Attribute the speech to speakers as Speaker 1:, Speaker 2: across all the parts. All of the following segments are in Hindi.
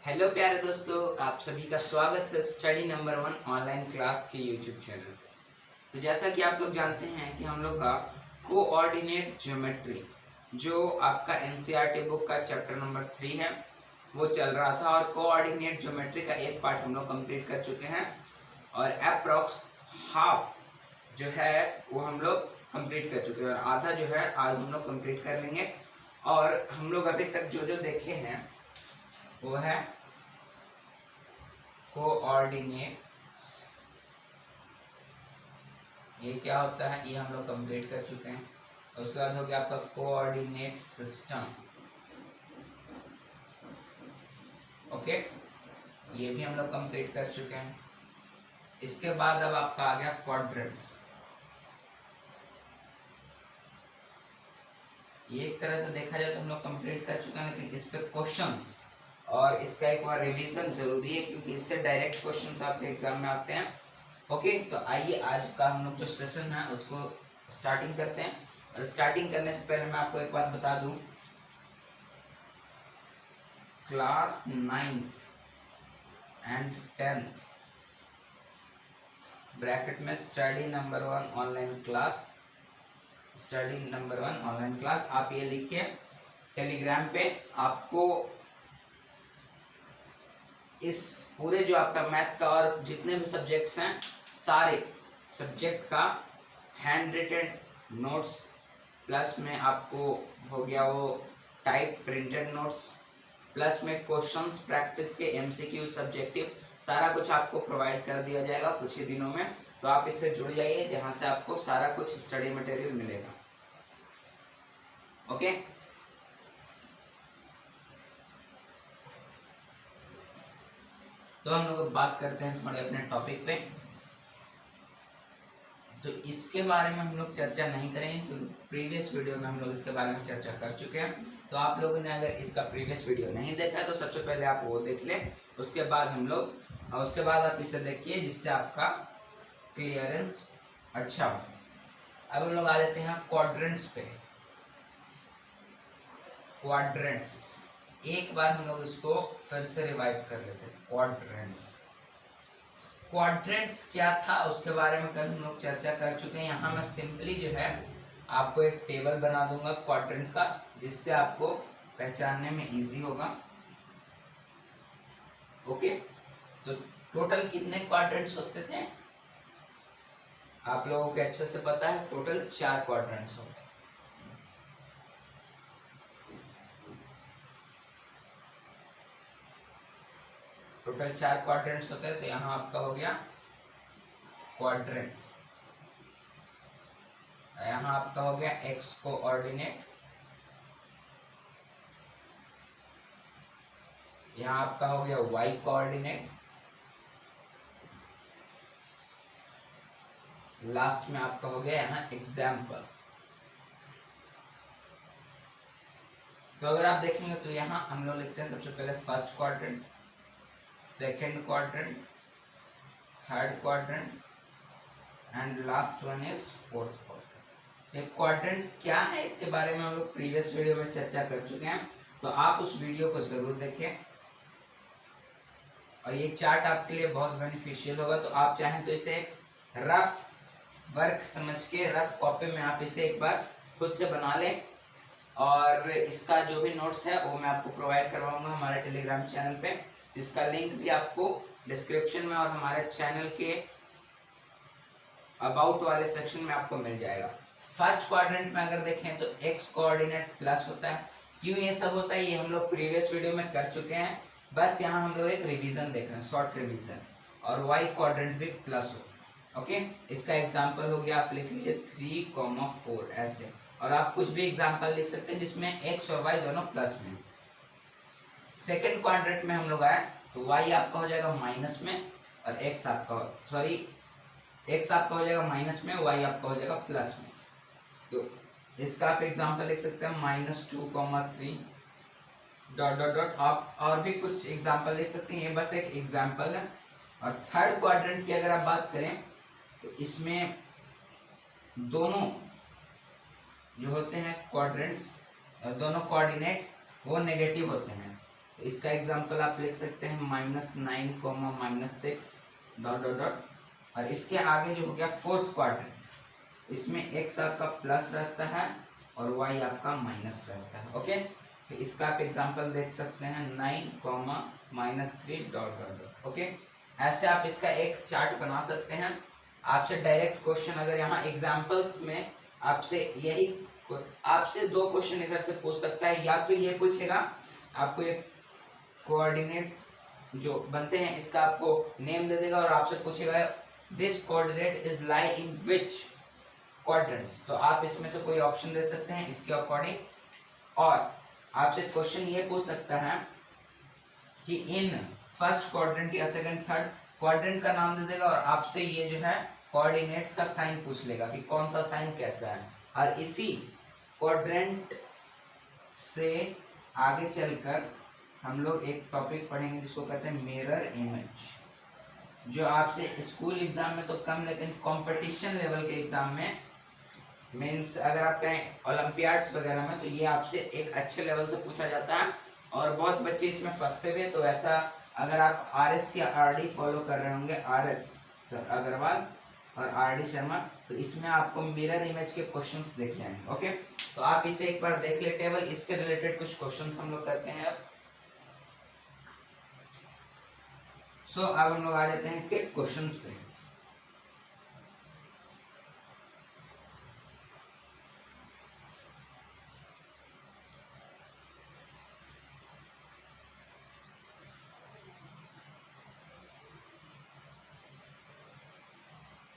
Speaker 1: हेलो प्यारे दोस्तों, आप सभी का स्वागत है स्टडी नंबर 1 ऑनलाइन क्लास के यूट्यूब चैनल। तो जैसा कि आप लोग जानते हैं कि हम लोग का कोऑर्डिनेट ज्योमेट्री जो आपका एनसीईआरटी बुक का चैप्टर नंबर 3 है वो चल रहा था और कोऑर्डिनेट ज्योमेट्री का एक पार्ट हम लोग कंप्लीट कर चुके हैं और अप्रॉक्स हाफ जो है वो हम लोग कंप्लीट कर चुके हैं और आधा जो है आज हम लोग कंप्लीट कर लेंगे। और हम लोग अभी तक जो जो देखे हैं वो है कोऑर्डिनेट, ये क्या होता है ये हम लोग कंप्लीट कर चुके हैं। उसके बाद हो गया आपका कोऑर्डिनेट सिस्टम, ओके, ये भी हम लोग कंप्लीट कर चुके हैं। इसके बाद अब आपका आ गया क्वाड्रेंट्स। ये एक तरह से देखा जाए तो हम लोग कंप्लीट कर चुके हैं, लेकिन इस पे क्वेश्चंस और इसका एक बार रिवीजन जरूरी है क्योंकि इससे डायरेक्ट क्वेश्चंस आपके एग्जाम में आते हैं। ओके, तो आइए आज का हम लोग जो सेशन है उसको स्टार्टिंग करते हैं। और स्टार्टिंग करने से पहले मैं आपको एक बात बता दूं, class 9th and 10th bracket में study number 1 online class, study number 1 online class आप ये लिखिए। टेलीग्राम पे आपको इस पूरे जो आपका मैथ का और जितने भी सब्जेक्ट्स हैं सारे सब्जेक्ट का हैंड रिटन नोट्स प्लस में आपको हो गया वो टाइप प्रिंटेड नोट्स प्लस में क्वेश्चंस प्रैक्टिस के एमसीक्यू सब्जेक्टिव सारा कुछ आपको प्रोवाइड कर दिया जाएगा कुछ ही दिनों में। तो आप इससे जुड़ जाइए जहां से आपको सारा कुछ स्टडी मटेरियल मिलेगा। ओके, तो हम लोग बात करते हैं थोड़े अपने टॉपिक पे। तो इसके बारे में हम लोग चर्चा नहीं करेंगे क्योंकि प्रीवियस वीडियो में हम लोग इसके बारे में चर्चा कर चुके हैं। तो आप लोगों ने अगर इसका प्रीवियस वीडियो नहीं देखा तो सबसे पहले आप वो देख लें, उसके बाद हम लोग और उसके बाद आप इसे देखिए जिससे आपका क्लियरेंस अच्छा हो। अब हम लोग आ जाते हैं क्वाड्रेंट्स पे। क्वाड्रेंट्स एक बार हम लोग इसको फिर से रिवाइज कर लेते हैं। क्वाड्रेंट्स क्या था उसके बारे में कल हम लोग चर्चा कर चुके हैं। यहाँ मैं सिंपली जो है आपको एक टेबल बना दूंगा क्वाड्रेंट का जिससे आपको पहचानने में इजी होगा। ओके, तो टोटल कितने क्वाड्रेंट्स होते थे आप लोगों को अच्छे से पता है, टोटल 4 क्वाड्रेंट्स होते हैं। टोटल 4 क्वाड्रेंट्स होते हैं। तो यहाँ आपका हो गया क्वाड्रेंट्स, यहाँ आपका हो गया एक्स कोऑर्डिनेट, यहाँ आपका हो गया वाई कोऑर्डिनेट, लास्ट में आपका हो गया यहाँ एग्जाम्पल। तो अगर आप देखेंगे तो यहाँ हम लोग लिखते हैं सबसे पहले first quadrant, second quadrant, third quadrant and last one is fourth quadrant. ये क्वाड्रेंट्स क्या है इसके बारे में हम लोग प्रीवियस वीडियो में चर्चा कर चुके हैं, तो आप उस वीडियो को जरूर देखें और ये चार्ट आपके लिए बहुत बेनिफिशियल होगा। तो आप चाहें तो इसे रफ वर्क समझ के रफ कॉपी में आप इसे एक बार खुद से बना लें और इसका जो भी नोट्स है वो मैं आपको प्रोवाइड करवाऊंगा हमारे टेलीग्राम चैनल पे। इसका लिंक भी आपको डिस्क्रिप्शन में और हमारे चैनल के अबाउट वाले सेक्शन में आपको मिल जाएगा। फर्स्ट क्वाड्रेंट में अगर देखें तो एक्स कोऑर्डिनेट प्लस होता है। क्यों ये सब होता है ये हम लोग प्रीवियस वीडियो में कर चुके हैं, बस यहाँ हम लोग एक रिवीजन देख रहे हैं, शॉर्ट रिवीजन। और वाई क्वाड्रेंट भी प्लस होता है। ओके, इसका एग्जाम्पल हो गया आप लिख लीजिए 3,4 ऐसे, और आप कुछ भी एग्जाम्पल लिख सकते हैं जिसमें एक्स और वाई दोनों प्लस में। सेकेंड क्वाड्रेंट में हम लोग आए तो y आपका हो जाएगा माइनस में और x आपका हो जाएगा माइनस में, y आपका हो जाएगा प्लस में। तो इसका आप एग्जांपल लिख सकते हैं -2,3 डॉट डॉट डॉट। आप और भी कुछ एग्जांपल लिख सकते हैं, ये बस एक एग्जांपल है। और थर्ड क्वाड्रेंट की अगर आप बात करें तो इसमें दोनों जो होते हैं क्वाड्रेंट्स, दोनों कोऑर्डिनेट वो नेगेटिव होते हैं। तो इसका एग्जांपल आप लिख सकते हैं -9, -6 डॉट डॉट डॉट। और इसके आगे जो हो गया फोर्थ क्वाड्रेंट, इसमें x आपका प्लस रहता है और y आपका माइनस रहता है। ओके, तो इसका आप एग्जांपल देख सकते हैं 9, -3 डॉट डॉट डॉट। ओके, ऐसे आप इसका एक चार्ट बना सकते हैं। आपसे डायरेक्ट क्वेश्चन अगर यहाँ एग्जांपल्स में आपसे यही आपसे 2 क्वेश्चन इधर से पूछ सकता है, या तो ये पूछेगा आपको एक कोऑर्डिनेट्स जो बनते हैं इसका आपको नेम दे देगा और आपसे पूछेगा this coordinate is lie in which quadrants, तो आप इसमें से कोई ऑप्शन दे सकते हैं इसके अकॉर्डिंग। और आपसे क्वेश्चन ये पूछ सकता है कि इन फर्स्ट क्वाड्रेंट या सेकंड थर्ड क्वाड्रेंट का नाम दे देगा और आपसे ये जो है कोऑर्डिनेट्स का साइन पूछ लेगा कि कौन सा साइन कैसा है। और इसी क्वाड्रेंट से आगे चलकर हम लोग एक टॉपिक पढ़ेंगे जिसको कहते हैं मिरर इमेज, जो आपसे स्कूल एग्जाम में तो कम लेकिन कंपटीशन लेवल के एग्जाम में मीन्स अगर आप कहें ओलंपियाड्स वगैरह में, तो ये आपसे एक अच्छे लेवल से पूछा जाता है और बहुत बच्चे इसमें फंसते हुए। तो ऐसा अगर आप RS या RD फॉलो कर रहे होंगे, RS सर अग्रवाल और RD शर्मा, तो इसमें आपको मिरर इमेज के क्वेश्चंस देख जाएंगे। ओके, तो आप इसे एक बार देख ले टेबल, इससे रिलेटेड कुछ क्वेश्चंस हम लोग करते हैं अब। सो अब हम लोग आ जाते हैं इसके क्वेश्चंस पे।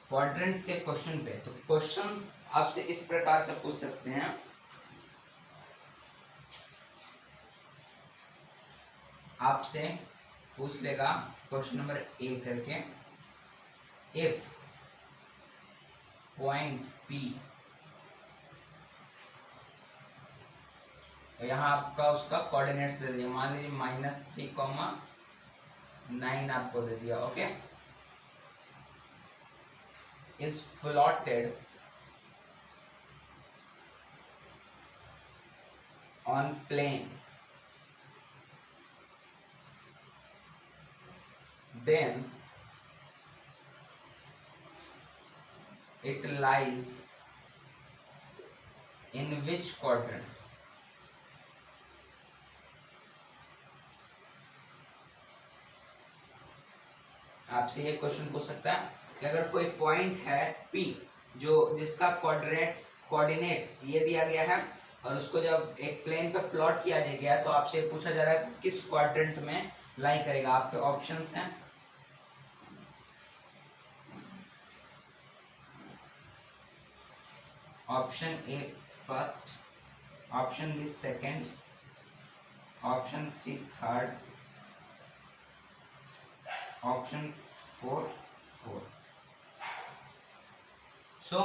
Speaker 1: क्वाड्रेंट्स के क्वेश्चन पे, तो क्वेश्चंस आपसे इस प्रकार से पूछ सकते हैं। आपसे पूछ लेगा क्वेश्चन नंबर A करके, इफ पॉइंट P, तो यहाँ आपका उसका कोऑर्डिनेट्स दे दिया, मान लीजिए -3, 9 आपको दे दिया। Okay, is plotted on plane, then it lies in which quadrant? आपसे ये क्वेश्चन पूछ सकता है कि अगर कोई पॉइंट है P जो जिसका कोऑर्डिनेट्स ये दिया गया है और उसको जब एक प्लेन पे प्लॉट किया गया तो आपसे पूछा जा रहा है किस क्वाड्रेंट में लाई करेगा। आपके ऑप्शंस हैं option A first, option B second, option 3 third, option 4 fourth. So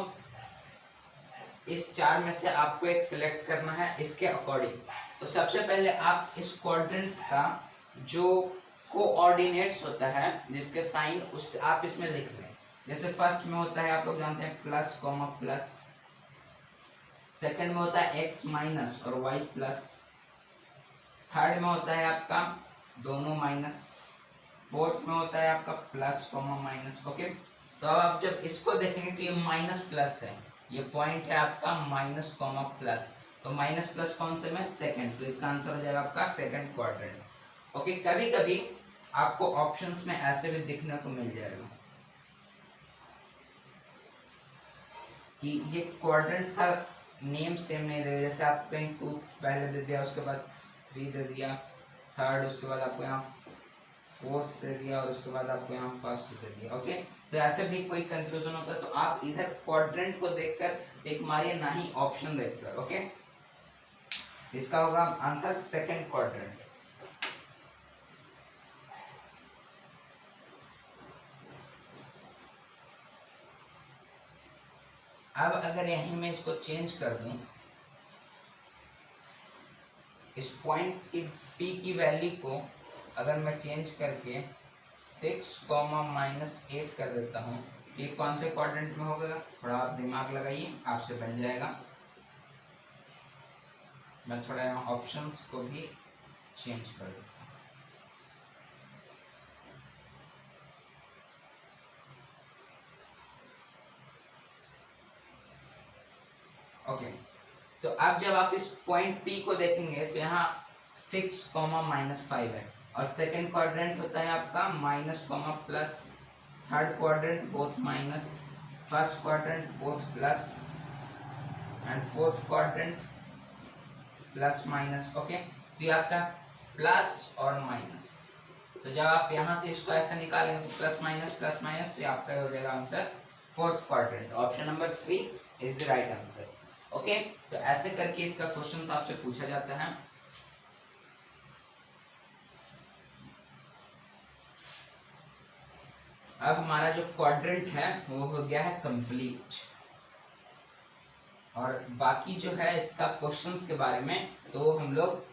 Speaker 1: इस 4 में से आपको एक सिलेक्ट करना है इसके अकॉर्डिंग। तो सबसे पहले आप इस क्वाड्रेंट्स का जो कोऑर्डिनेट्स होता है जिसके साइन उस आप इसमें लिख लें। जैसे फर्स्ट में होता है आप लोग जानते हैं प्लस कॉमा प्लस, सेकंड में होता है x माइनस और y प्लस, थर्ड में होता है आपका दोनों माइनस, फोर्थ में होता है आपका प्लस कॉमा माइनस। ओके, तो अब आप जब इसको देखेंगे तो ये माइनस प्लस है, ये पॉइंट है आपका माइनस कॉमा प्लस, तो माइनस प्लस कौन से में सेकंड, तो इसका आंसर हो जाएगा आपका सेकंड क्वाड्रेंट। ओके, कभी कभी आपको ऑप्शंस में ऐसे भी दिखने को मिल जाएगा कि ये क्वाड्रेंट्स का नेम सेम नहीं देगा। जैसे आप कहीं 2 पहले दे दिया, उसके बाद 3 दे दिया, थर्ड, उसके बाद आपको यहाँ फोर्थ दे दिया और उसके बाद आपको यहाँ फर्स्ट दे दिया। ओके, तो ऐसे भी कोई कंफ्यूजन होता है तो आप इधर क्वाड्रेंट को देखकर एक मारिए, ना ही ऑप्शन देखकर। ओके, इसका होगा आंसर सेकंड क्वाड्रेंट। अब अगर यहीं मैं इसको चेंज कर दूं, इस पॉइंट की P की वैल्यू को अगर मैं चेंज करके 6, -8 कर देता हूँ, ये कौन से क्वाड्रेंट में होगा, थोड़ा आप दिमाग लगाइए, आपसे बन जाएगा। मैं थोड़ा यहाँ ऑप्शंस को भी चेंज कर देता हूँ। तो अब जब आप इस पॉइंट P को देखेंगे तो यहाँ 6, -5 है, और सेकेंड क्वाड्रेंट होता है आपका minus, plus, third quadrant both minus, first quadrant both plus, and fourth quadrant plus minus. Okay, तो ये आपका प्लस और माइनस। तो जब आप यहाँ से इसको ऐसा निकालेंगे तो प्लस माइनस, तो आपका हो जाएगा answer fourth quadrant. Option number 3 is the right answer. Okay, तो ऐसे करके इसका क्वेश्चन आपसे पूछा जाता है। अब हमारा जो क्वाड्रेंट है वो हो गया है कंप्लीट, और बाकी जो है इसका क्वेश्चंस के बारे में तो हम लोग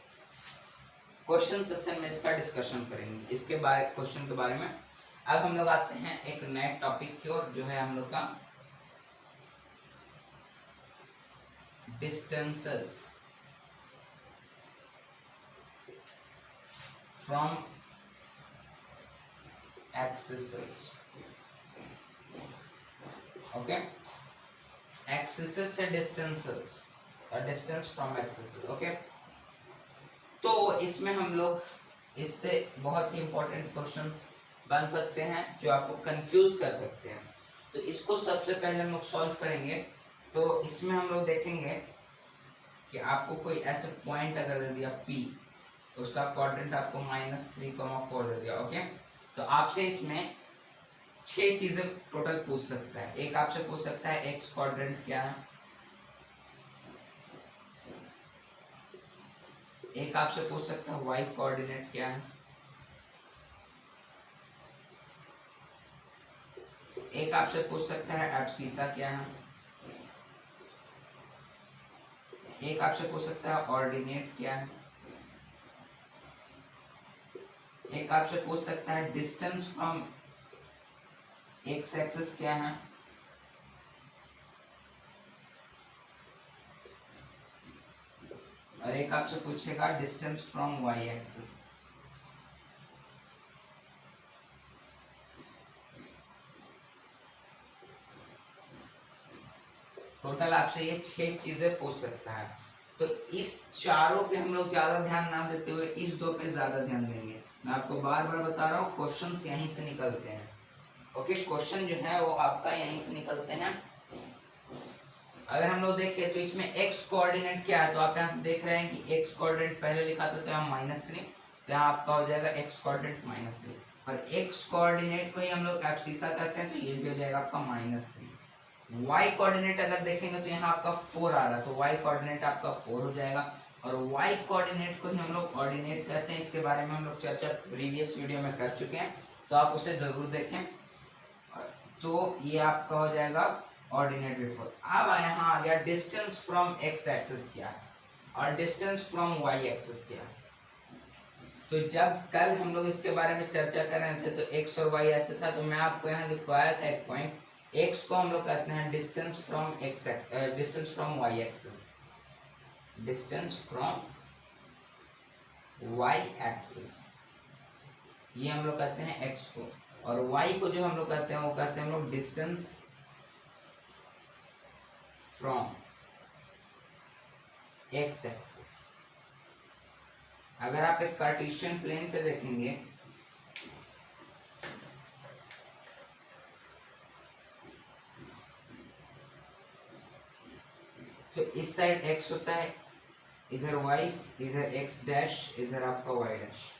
Speaker 1: क्वेश्चन सेशन में इसका डिस्कशन करेंगे, इसके बारे क्वेश्चन के बारे में। अब हम लोग आते हैं एक नए टॉपिक की ओर, जो है हम लोग का distances from axis. Okay, axis से distances, distance from axis. Okay, तो इसमें हम लोग इससे बहुत ही इंपॉर्टेंट क्वेश्चंस बन सकते हैं जो आपको कंफ्यूज कर सकते हैं। तो इसको सबसे पहले हम लोग सॉल्व करेंगे। तो इसमें हम लोग देखेंगे कि आपको कोई ऐसे पॉइंट अगर दे दिया P, तो उसका क्वाड्रेंट आपको -3, 4 दे दिया। ओके, तो आपसे इसमें 6 चीजें टोटल पूछ सकता है। एक आपसे पूछ सकता है एक्स क्वाड्रेंट क्या है, एक आपसे पूछ सकता है वाई कोऑर्डिनेट क्या है, एक आपसे पूछ सकता है एब्सिसा क्या है, एक आपसे पूछ सकता है ऑर्डिनेट क्या है, एक आपसे पूछ सकता है डिस्टेंस फ्रॉम एक्स एक्सिस क्या है, और एक आपसे पूछेगा distance from Y axis. Total आपसे ये 6 चीजें पूछ सकता है। तो इस चारों पे हम लोग ज्यादा ध्यान ना देते हुए इस 2 पे ज्यादा ध्यान देंगे। मैं आपको बार बार बता रहा हूँ, क्वेश्चंस यहीं से निकलते हैं। ओके, क्वेश्चन जो है वो आपका यहीं से निकलते हैं। अगर हम लोग देखें तो इसमें एक्स कोऑर्डिनेट क्या है, तो आप यहाँ से देख रहे हैं कि एक्स कोऑर्डिनेट पहले लिखा था तो यहाँ -3, तो यहाँ आपका हो जाएगा एक्स कोऑर्डिनेट -3, और एक्स कोऑर्डिनेट को ही हम लोग एब्सिसा कहते हैं, तो ये भी हो जाएगा आपका -3। वाई कोऑर्डिनेट अगर देखेंगे तो यहाँ आपका 4 आ रहा है, तो वाई कोऑर्डिनेट आपका 4 हो जाएगा, और वाई कोऑर्डिनेट को ही हम लोग ऑर्डिनेट कहते हैं। इसके बारे में हम लोग चर्चा प्रीवियस वीडियो में कर चुके हैं, तो आप उसे जरूर देखें। तो ये आपका हो जाएगा ऑर्डिनेट बिफोर। अब यहाँ आ गया डिस्टेंस फ्रॉम एक्स एक्सिस क्या है और डिस्टेंस फ्रॉम वाई एक्सिस क्या है। तो जब कल हम लोग इसके बारे में चर्चा कर रहे थे तो एक्स और वाई ऐसे था, तो मैं आपको यहाँ लिखवाया था एक पॉइंट, एक्स को हम लोग कहते हैं distance from X, distance from Y axis, distance from Y axis, ये हम लोग कहते हैं एक्स को, और वाई को जो हम लोग कहते हैं वो कहते हैं हम लोग डिस्टेंस फ्रॉम एक्स एक्सिस। अगर आप एक कार्टेशियन प्लेन पे देखेंगे तो इस साइड x होता है, इधर y, इधर x डैश, इधर आपका y डैश।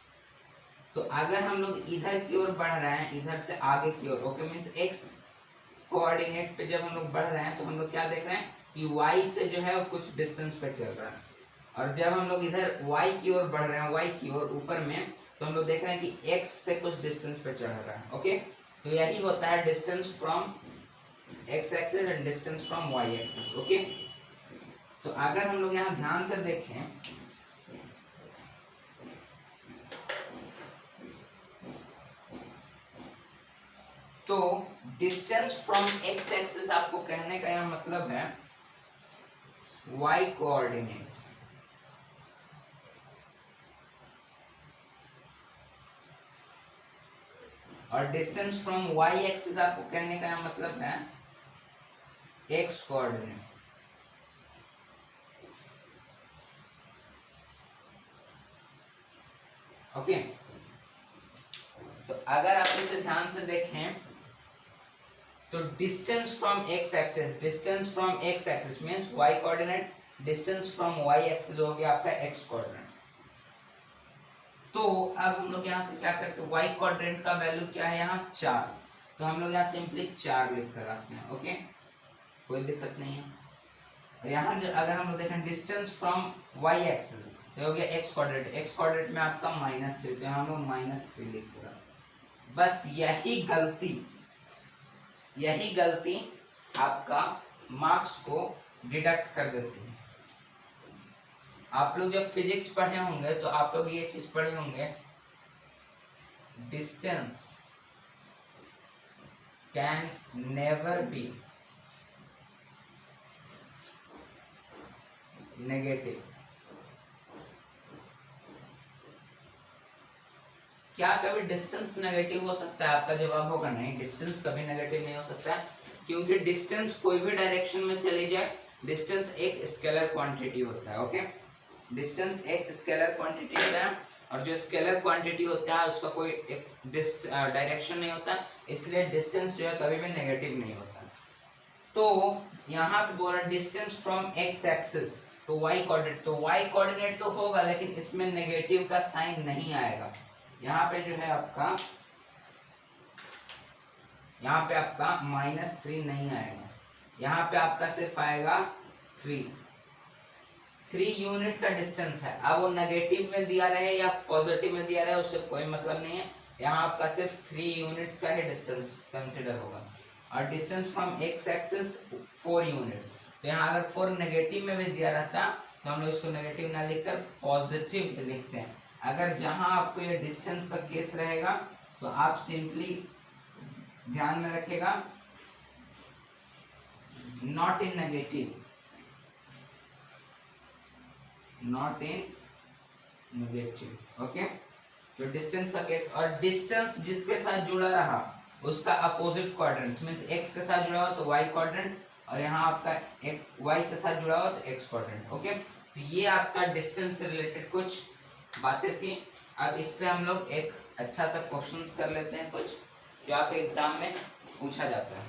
Speaker 1: तो अगर हम लोग इधर की ओर बढ़ रहे हैं, इधर से आगे की ओर, ओके, मींस x कोऑर्डिनेट पे जब हम लोग बढ़ रहे हैं तो हम लोग क्या देख रहे हैं कि y से जो है वो कुछ डिस्टेंस पे चल रहा है, और जब हम लोग इधर y की ओर बढ़ रहे हैं, y की ओर ऊपर में, तो हम लोग देख रहे हैं कि x से कुछ डिस्टेंस पे चल रहा है। ओके, तो यही होता है distance from x axis and distance from y axis. Okay, तो अगर हम लोग यहाँ ध्यान से देखें तो डिस्टेंस फ्रॉम एक्स एक्सिस आपको कहने का यह मतलब है y कोऑर्डिनेट, और डिस्टेंस फ्रॉम y एक्सिस आपको कहने का यह मतलब है x कोऑर्डिनेट। ओके, तो अगर आप इसे ध्यान से देखें तो distance from X axis means Y coordinate, distance from Y axis हो गया आपका एक्स कोऑर्डिनेट। तो अब हम लोग यहाँ से क्या करते हैं, वाई कोऑर्डिनेट का वैल्यू क्या है यहाँ 4, तो हम लोग यहाँ सिंपली 4 लिख कर रखते हैं। ओके, कोई दिक्कत नहीं है। और यहाँ अगर हम लोग देखें डिस्टेंस फ्रॉम वाई एक्सिस हो गया एक्स कोऑर्डिनेट में आपका -3, तो हम लोग -3 लिख कर रखते। बस यही गलती आपका मार्क्स को डिडक्ट कर देती है। आप लोग जब फिजिक्स पढ़े होंगे तो आप लोग ये चीज पढ़े होंगे, distance can never be negative. क्या कभी डिस्टेंस नेगेटिव हो सकता है? आपका जवाब होगा नहीं, डिस्टेंस कभी नेगेटिव नहीं हो सकता, क्योंकि डिस्टेंस कोई भी डायरेक्शन में चली जाए, डिस्टेंस एक स्केलर क्वांटिटी होता है। ओके, डिस्टेंस एक स्केलर क्वांटिटी होता है, और जो स्केलर क्वांटिटी होता है उसका कोई एक डायरेक्शन नहीं होता, इसलिए डिस्टेंस जो है कभी भी नेगेटिव नहीं होता। तो यहाँ पे बोला डिस्टेंस फ्रॉम एक्स एक्सिस तो वाई कोऑर्डिनेट, तो वाई कोऑर्डिनेट तो होगा लेकिन इसमें नेगेटिव का साइन नहीं आएगा। यहाँ पे जो है आपका, यहाँ पे आपका -3 नहीं आएगा, यहाँ पे आपका सिर्फ आएगा 3 यूनिट का डिस्टेंस है। अब वो नेगेटिव में दिया रहे या पॉजिटिव में दिया रहे उससे कोई मतलब नहीं है, यहाँ आपका सिर्फ 3 यूनिट्स का ही डिस्टेंस कंसिडर होगा। और distance from X axis 4 units, तो यहाँ अगर 4 नेगेटिव में भी दिया रहता तो हम लोग इसको नेगेटिव ना लिखकर पॉजिटिव लिखते हैं। अगर जहां आपको ये डिस्टेंस का केस रहेगा तो आप सिंपली ध्यान में रखिएगा नॉट इन नेगेटिव, ओके। तो डिस्टेंस का केस, और डिस्टेंस जिसके साथ जुड़ा रहा उसका अपोजिट क्वाड्रेंट मींस एक्स के साथ जुड़ा हो तो वाई क्वाड्रेंट, और यहाँ आपका एक वाई के साथ जुड़ा हो तो एक्स क्वाड्रेंट। ओके, तो ये आपका डिस्टेंस से रिलेटेड कुछ बातें थी। अब इससे हम लोग एक अच्छा सा क्वेश्चंस कर लेते हैं कुछ जो आपके एग्जाम में पूछा जाता है।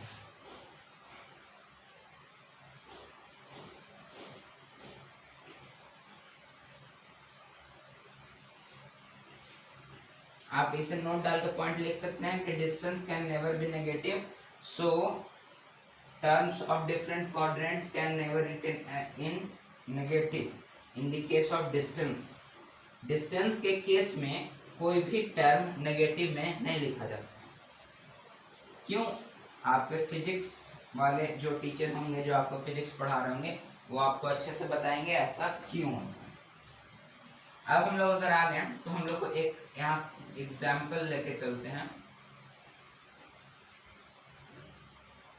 Speaker 1: आप इसे नोट डाल के पॉइंट लिख सकते हैं कि distance can never be negative, so terms of different quadrant can never written in negative in the case of distance. Distance के केस में कोई भी टर्म नेगेटिव में नहीं लिखा जाता। क्यों? आपके फिजिक्स वाले जो टीचर होंगे जो आपको फिजिक्स पढ़ा रहे होंगे वो आपको अच्छे से बताएंगे ऐसा क्यों होता है। अब हम लोग अगर आ गए तो हम लोग को एक यहाँ एग्जाम्पल लेके चलते हैं।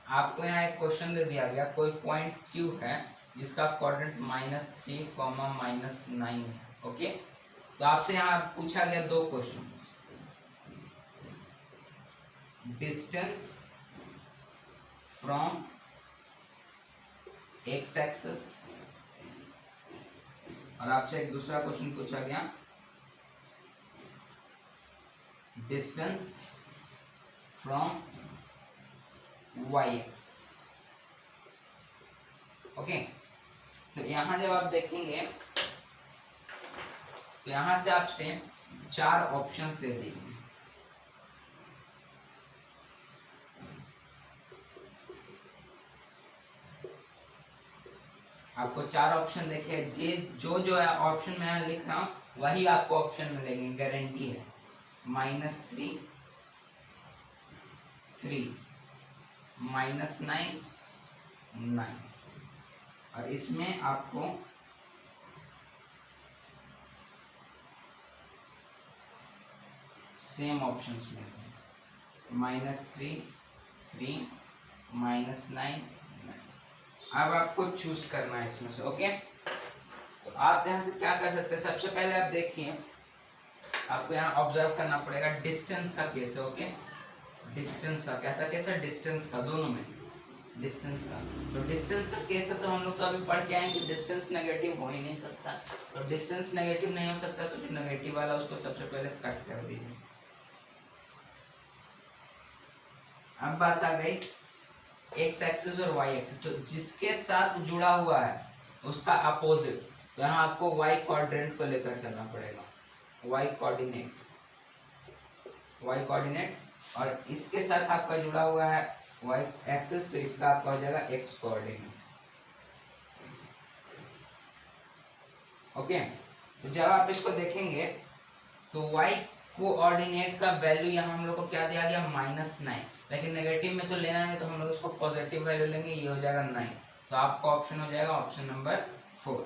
Speaker 1: आपको यहाँ एक क्वेश्चन दे दिया गया, कोई पॉइंट Q है जिसका क्वाड्रेंट -3, -9 है। ओके, तो आपसे यहाँ पूछा गया 2 question, distance from X axis, और आपसे एक दूसरा क्वेश्चन पूछा गया distance from Y axis. Okay, तो यहां जब आप देखेंगे तो यहां से आपसे 4 ऑप्शंस दे देंगे। आपको 4 ऑप्शन देखे, जो है ऑप्शन में यहाँ लिख रहा हूं वही आपको ऑप्शन मिलेंगे, गारंटी है। -3, 3, -9, 9, और इसमें आपको सेम ऑप्शंस मिलते हैं, -3, 3, -9, 9। अब आपको चूज करना है इसमें से। ओके, तो आप यहाँ से क्या कर सकते हैं, सबसे पहले आप देखिए, आपको यहाँ ऑब्जर्व करना पड़ेगा डिस्टेंस का केस है। ओके, डिस्टेंस का कैसा केस है, डिस्टेंस का, दोनों में डिस्टेंस का। तो डिस्टेंस का केस है तो हम लोग तो अभी पढ़ के आए कि डिस्टेंस नेगेटिव हो ही नहीं सकता। तो डिस्टेंस नेगेटिव नहीं हो सकता तो जो नेगेटिव वाला उसको सबसे पहले कट कर दीजिए। अब बात आ गई एक्स एक्सिस और वाई एक्सिस। तो जिसके साथ जुड़ा हुआ है उसका अपोजिट, तो यहाँ आपको वाई क्वाड्रेंट को लेकर चलना पड़ेगा, वाई कोऑर्डिनेट, वाई कोऑर्डिनेट। और इसके साथ आपका जुड़ा हुआ है वाई एक्सिस, तो इसका आपका हो जाएगा एक्स कोऑर्डिनेट। ओके, तो जब आप इसको देखेंगे तो वाई कोऑर्डिनेट का वैल्यू यहाँ हम लोग को क्या दिया गया, -9, लेकिन नेगेटिव में तो लेना नहीं तो हम लोग इसको पॉजिटिव वैल्यू लेंगे, ये हो जाएगा 9। तो आपका ऑप्शन हो जाएगा ऑप्शन नंबर 4।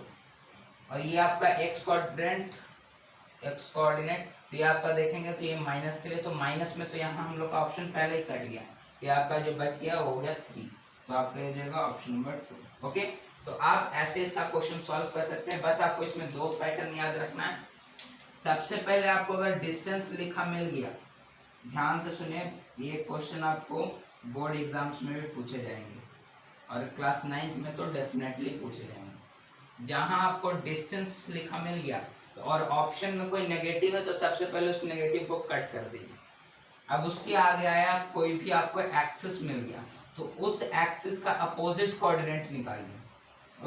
Speaker 1: और ये आपका एक्स कोऑर्डिनेट, एक्स कोऑर्डिनेट तो ये आपका देखेंगे तो ये -3, तो माइनस में तो यहाँ हम लोग का ऑप्शन पहले ही कट गया, ये आपका जो बच गया वो हो गया 3, तो आपका हो जाएगा ऑप्शन नंबर 2। ओके, तो आप ऐसे इसका क्वेश्चन सॉल्व कर सकते हैं। बस आपको इसमें 2 पैटर्न याद रखना है। सबसे पहले आपको अगर डिस्टेंस लिखा मिल गया, ध्यान से सुनिए, ये क्वेश्चन आपको बोर्ड एग्जाम्स में भी पूछे जाएंगे और क्लास 9th में तो डेफिनेटली पूछे जाएंगे। जहां आपको डिस्टेंस लिखा मिल गया और ऑप्शन में कोई नेगेटिव है तो सबसे पहले उस नेगेटिव को कट कर दीजिए। अब उसके आगे आया कोई भी आपको एक्सिस मिल गया तो उस एक्सिस का अपोजिट कोऑर्डिनेट निकालिए,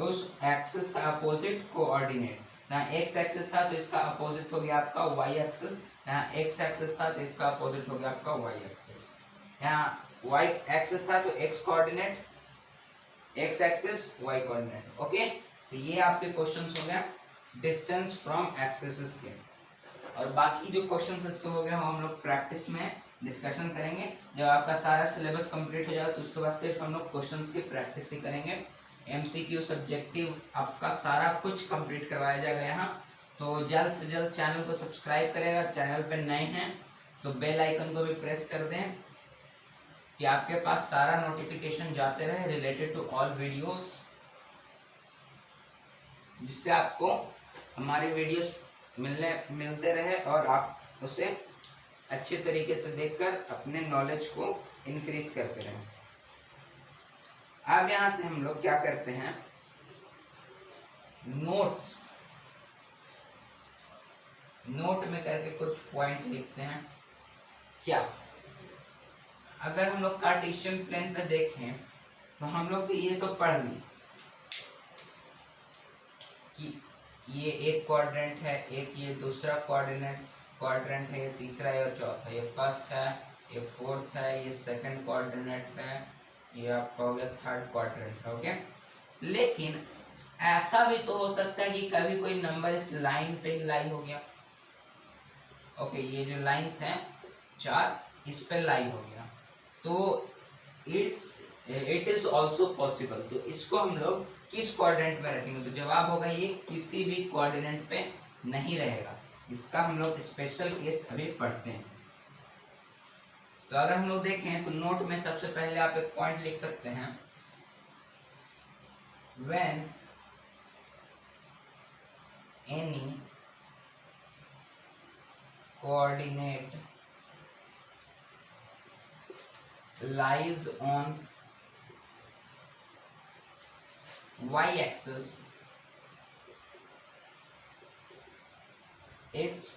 Speaker 1: उस एक्सिस का अपोजिट कोऑर्डिनेट। यहाँ एक्स एक्सिस था तो इसका अपोजिट हो गया आपका वाई एक्सिस, यहाँ एक्स एक्सिस था तो इसका अपोजिट हो गया आपका वाई एक्सिस। यहाँ वाई एक्सिस था तो X coordinate, X axis Y coordinate. Okay, तो ये आपके क्वेश्चंस हो गए डिस्टेंस फ्रॉम एक्सिस के। और बाकी जो क्वेश्चंस इसके हो गए हम लोग प्रैक्टिस में डिस्कशन करेंगे। जब आपका सारा सिलेबस कंप्लीट हो जाएगा तो उसके बाद सिर्फ हम लोग क्वेश्चंस की प्रैक्टिस ही करेंगे। एमसीक्यू सब्जेक्टिव आपका सारा कुछ कंप्लीट करवाया जाएगा यहाँ। तो जल्द से जल्द चैनल को सब्सक्राइब करेगा, चैनल पे नए हैं तो बेल आइकन को भी प्रेस कर दें कि आपके पास सारा नोटिफिकेशन जाते रहे रिलेटेड टू ऑल वीडियोस, जिससे आपको हमारी वीडियोस मिलते रहे और आप उसे अच्छे तरीके से देखकर अपने नॉलेज को इंक्रीज करते रहें। अब यहाँ से हम लोग क्या करते हैं, नोट में करके कुछ पॉइंट लिखते हैं। क्या अगर हम लोग कार्टेशियन प्लेन पे देखें तो हम लोग तो ये तो पढ़ ली कि ये एक क्वाड्रेंट है, एक ये दूसरा क्वाड्रेंट है, ये तीसरा है और चौथा, ये फर्स्ट है, ये फोर्थ है, ये सेकंड क्वाड्रेंट है, ये आपका हो गया थर्ड क्वाड्रेंट है। ओके, लेकिन ऐसा भी तो हो सकता है कि कभी कोई नंबर इस लाइन पे ही लाई हो गया। ओके, ये जो लाइंस हैं 4 इस पे लाई हो गया, तो इट इज ऑल्सो पॉसिबल। तो इसको हम लोग किस क्वाड्रेंट में रखेंगे, तो जवाब होगा ये किसी भी क्वाड्रेंट पे नहीं रहेगा। इसका हम लोग स्पेशल केस अभी पढ़ते हैं। तो अगर हम लोग देखें तो नोट में सबसे पहले आप एक पॉइंट लिख सकते हैं, when any coordinate lies on y-axis, its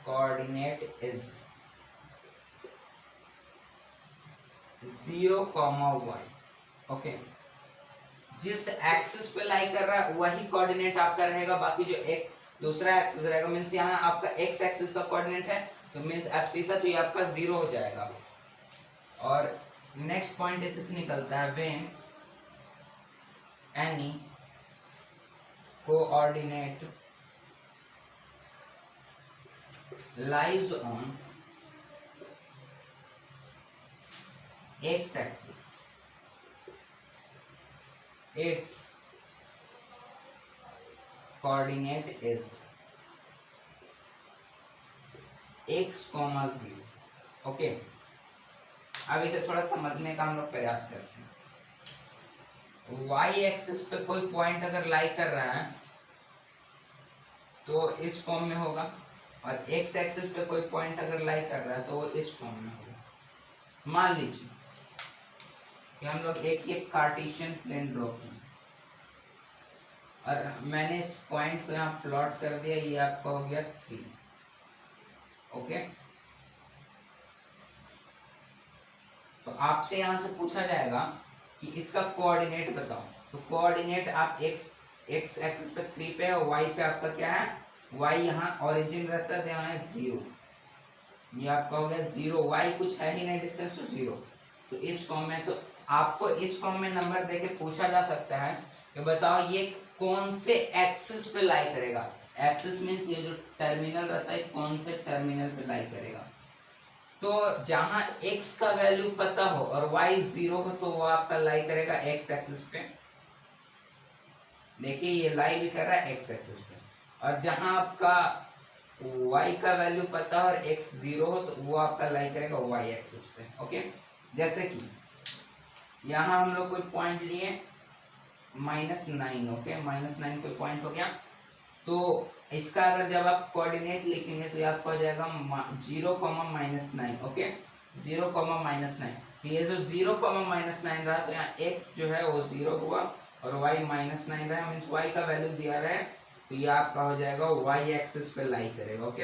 Speaker 1: coordinate is 0, 1। Okay, जिस एक्सिस पे लाई कर रहा है वही कोऑर्डिनेट आपका रहेगा, बाकी जो एक दूसरा एक्सिस रहेगा, मीन्स यहाँ आपका एक्स एक्सिस का कोऑर्डिनेट है तो मीन्स एब्सिसा, तो ये आपका 0 हो जाएगा। और नेक्स्ट पॉइंट इससे निकलता है, when any coordinate lies on x axis, its coordinate is x, 0। Okay, अब इसे थोड़ा समझने का हम लोग प्रयास करते हैं। y एक्सिस पे कोई पॉइंट अगर लाई कर रहा है तो इस फॉर्म में होगा, और x एक्सिस पे कोई पॉइंट अगर लाई कर रहा है तो इस फॉर्म में होगा। मान लीजिए कि हम लोग एक कार्टेशियन प्लेन ड्रॉ किए और मैंने इस पॉइंट को यहाँ प्लॉट कर दिया, ये आपका हो गया 3। ओके, तो आपसे यहाँ से पूछा जाएगा कि इसका कोऑर्डिनेट बताओ। तो कोऑर्डिनेट आप एक्स एक्सिस पे 3 पे और वाई पे आपका क्या है, वाई यहाँ ओरिजिन रहता है, यहाँ है 0, ये आपका हो गया 0, वाई कुछ है ही नहीं डिस्टेंस, तो 0। तो इस फॉर्म में, तो आपको इस फॉर्म में नंबर देके पूछा जा सकता है कि बताओ ये कौन से एक्सिस पे लाई करेगा। एक्सिस मीन्स ये जो टर्मिनल रहता है कौन से टर्मिनल पे लाई करेगा। तो जहां x का वैल्यू पता हो और y 0 हो तो वो आपका लाई करेगा x एक्सिस पे। देखिए ये लाई भी कर रहा है x एक्सिस पे। और जहां आपका y का वैल्यू पता हो और x 0 हो तो वो आपका लाई करेगा y एक्सिस पे। ओके, जैसे कि यहाँ हम लोग कोई पॉइंट लिए -9। ओके, -9 कोई पॉइंट हो गया, तो इसका अगर जब आप कोऑर्डिनेट लिखेंगे तो ये आपको हो जाएगा 0,-9। ओके, 0,-9। ये जो 0,-9 रहा तो यहाँ x जो है वो 0 हुआ और y -9 रहा, मीन्स y का वैल्यू दिया रहा है, तो ये आपका हो जाएगा y एक्सिस पे लाई करेगा। ओके,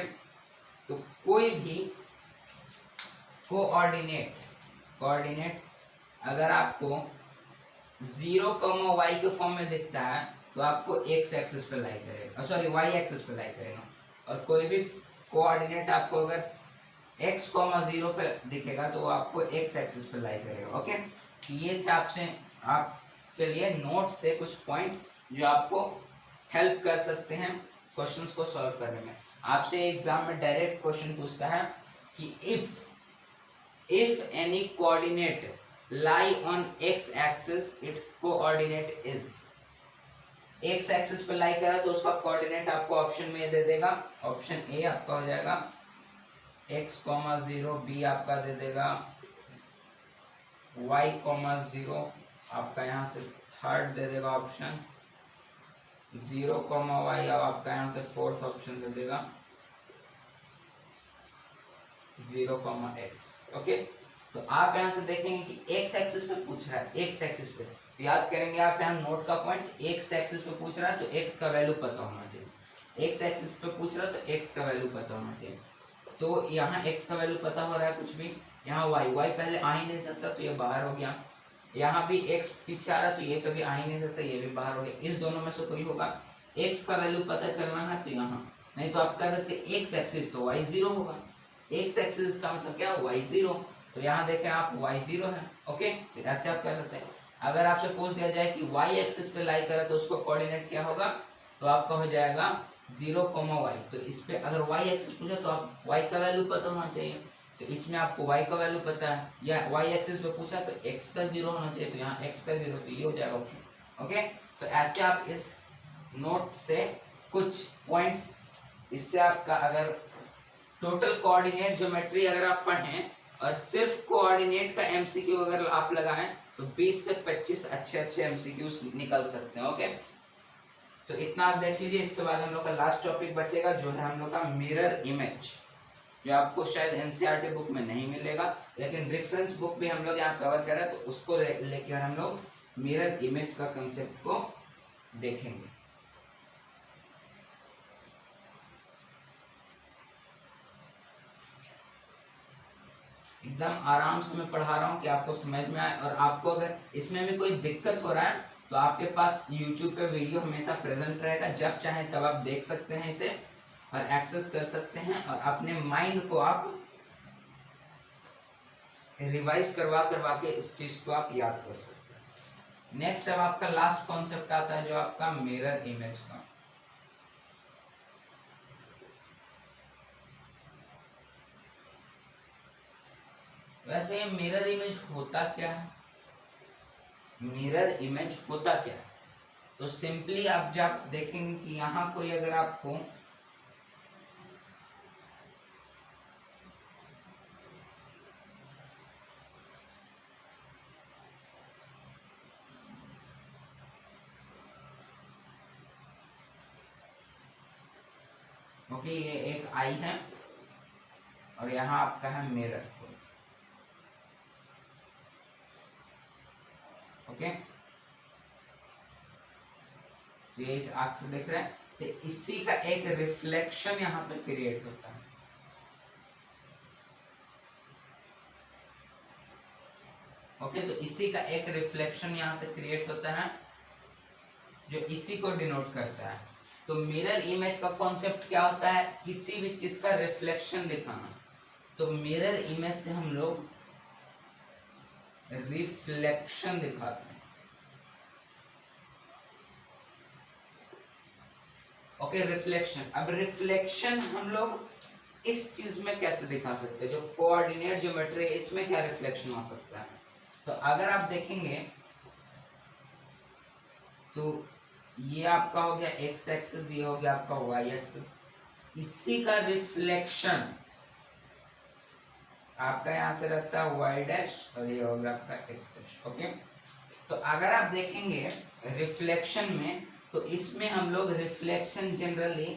Speaker 1: तो कोई भी कोऑर्डिनेट अगर आपको 0, y के फॉर्म में दिखता है तो आपको x एक्सिस पे लाई करेगा, सॉरी y एक्सिस पे लाई करेगा। और कोई भी कोऑर्डिनेट आपको अगर x, 0 पे दिखेगा तो आपको x एक्सिस पे लाई करेगा। ओके, ये थे आपके लिए नोट से कुछ पॉइंट जो आपको हेल्प कर सकते हैं क्वेश्चंस को सॉल्व करने में। आपसे एग्जाम में डायरेक्ट क्वेश्चन पूछता है कि if any coordinate lie on x axis its coordinate is, x axis पे लाई करा तो उसका कोऑर्डिनेट आपको ऑप्शन में दे देगा। ऑप्शन ए आपका हो जाएगा x, 0, बी आपका दे देगा y, 0, आपका यहाँ से थर्ड दे देगा ऑप्शन 0, y, अब आपका यहाँ से फोर्थ ऑप्शन दे देगा 0, x। ओके, तो आप यहाँ से देखेंगे कि x एक्सिस पे पूछ रहा है, x एक्सिस पे, तो याद करेंगे आप यहाँ नोट का पॉइंट, x एक्सिस पे पूछ रहा है तो x का वैल्यू पता होना चाहिए। x एक्सिस पे पूछ रहा है तो x का वैल्यू पता होना चाहिए। तो यहाँ x का वैल्यू पता हो रहा है कुछ भी, यहाँ y पहले आ ही नहीं सकता तो ये बाहर हो गया, यहाँ भी x पीछे आ रहा तो ये कभी आ ही नहीं सकता, ये भी बाहर हो गया। इस दोनों में से कोई होगा, x का वैल्यू पता चलना है तो यहाँ, नहीं तो आप कह सकते x एक्सिस तो y 0 होगा, x एक्सिस का मतलब क्या, y 0, तो यहाँ देखें आप y 0 है। ओके, तो ऐसे आप कर सकते हैं। अगर आपसे पूछ दिया जाए कि y एक्सिस पे लाई करा तो उसको कोऑर्डिनेट क्या होगा, तो आपका हो जाएगा 0, y। तो इस पे अगर y एक्सिस पूछा तो आप y का वैल्यू पता होना चाहिए, तो इसमें आपको y का वैल्यू पता है, या y एक्सिस पे पूछा तो x का 0 होना चाहिए, तो यहाँ x का 0, तो ये हो जाएगा ऑप्शन। ओके, तो ऐसे आप इस नोट से कुछ पॉइंट्स, इससे आपका अगर टोटल कोऑर्डिनेट ज्योमेट्री अगर आप पढ़ें और सिर्फ कोऑर्डिनेट का एमसीक्यू अगर आप लगाएं तो 20 से 25 अच्छे एमसीक्यूज निकल सकते हैं। ओके, तो इतना आप देख लीजिए। इसके बाद हम लोग का लास्ट टॉपिक बचेगा जो है हम लोग का मिरर इमेज, जो आपको शायद एनसीईआरटी बुक में नहीं मिलेगा, लेकिन रेफरेंस बुक भी हम लोग यहाँ कवर करें तो उसको लेकर हम लोग मिरर इमेज का कंसेप्ट को देखेंगे। एकदम आराम से मैं पढ़ा रहा हूँ कि आपको समझ में आए, और आपको अगर इसमें भी कोई दिक्कत हो रहा है तो आपके पास YouTube पे वीडियो हमेशा प्रेजेंट रहेगा, जब चाहे तब आप देख सकते हैं इसे और एक्सेस कर सकते हैं, और अपने माइंड को आप रिवाइज करवा के इस चीज को आप याद कर सकते हैं। नेक्स्ट अब आपका लास्ट कॉन्सेप्ट आता है जो आपका मिरर इमेज का। वैसे ये मिरर इमेज होता क्या है, मिरर इमेज होता क्या है, तो सिंपली आप जब देखेंगे कि यहाँ कोई अगर आपको ओके, ये एक आई है और यहाँ आपका है मिरर। ओके, तो ये इस आंख से देख रहे हैं, तो इसी का एक रिफ्लेक्शन यहाँ पे क्रिएट होता है। ओके, तो इसी का एक रिफ्लेक्शन यहाँ से क्रिएट होता है जो इसी को डिनोट करता है। तो मिरर इमेज का कॉन्सेप्ट क्या होता है? किसी भी चीज का रिफ्लेक्शन दिखाना। तो मिरर इमेज से हम लोग रिफ्लेक्शन दिखाते हैं। Okay, reflection. अब रिफ्लेक्शन हम लोग इस चीज में कैसे दिखा सकते हैं? जो कोऑर्डिनेट ज्योमेट्री है इसमें क्या रिफ्लेक्शन हो सकता है? तो अगर आप देखेंगे तो ये आपका हो गया एक्स एक्सिस, ये हो गया आपका वाई एक्सिस। इसी का रिफ्लेक्शन आपका यहां से रहता है वाई डैश और ये हो गया आपका एक्स डैश। ओके, तो अगर आप देखेंगे रिफ्लेक्शन में, तो इसमें हम लोग रिफ्लेक्शन जनरली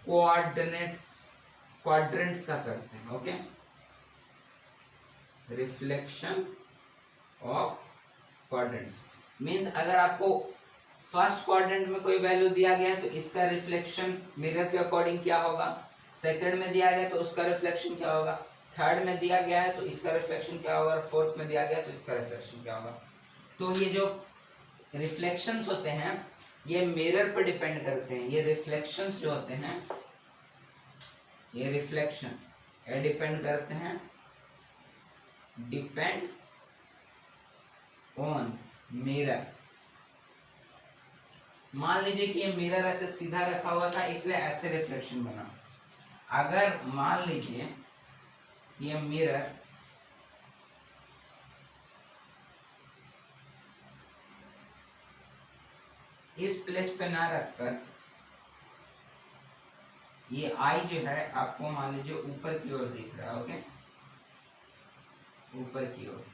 Speaker 1: क्वाड्रेंट्स का करते हैं। Okay, reflection of quadrants means अगर आपको फर्स्ट क्वाड्रेंट में कोई वैल्यू दिया गया है तो इसका रिफ्लेक्शन मिरर के अकॉर्डिंग क्या होगा, सेकंड में दिया गया तो उसका रिफ्लेक्शन क्या होगा, थर्ड में दिया गया है तो इसका रिफ्लेक्शन क्या होगा, और फोर्थ में दिया गया तो इसका रिफ्लेक्शन क्या होगा। तो ये जो रिफ्लेक्शंस होते हैं ये मिरर पर डिपेंड करते हैं। ये रिफ्लेक्शंस जो होते हैं, ये रिफ्लेक्शन ये डिपेंड करते हैं, डिपेंड ऑन मिरर। मान लीजिए कि ये मिरर ऐसे सीधा रखा हुआ था इसलिए ऐसे रिफ्लेक्शन बना। अगर मान लीजिए ये मिरर इस प्लेस पे ना रखकर ये आई जो है आपको मान लीजिए ऊपर की ओर दिख रहा है। ओके, ऊपर की ओर,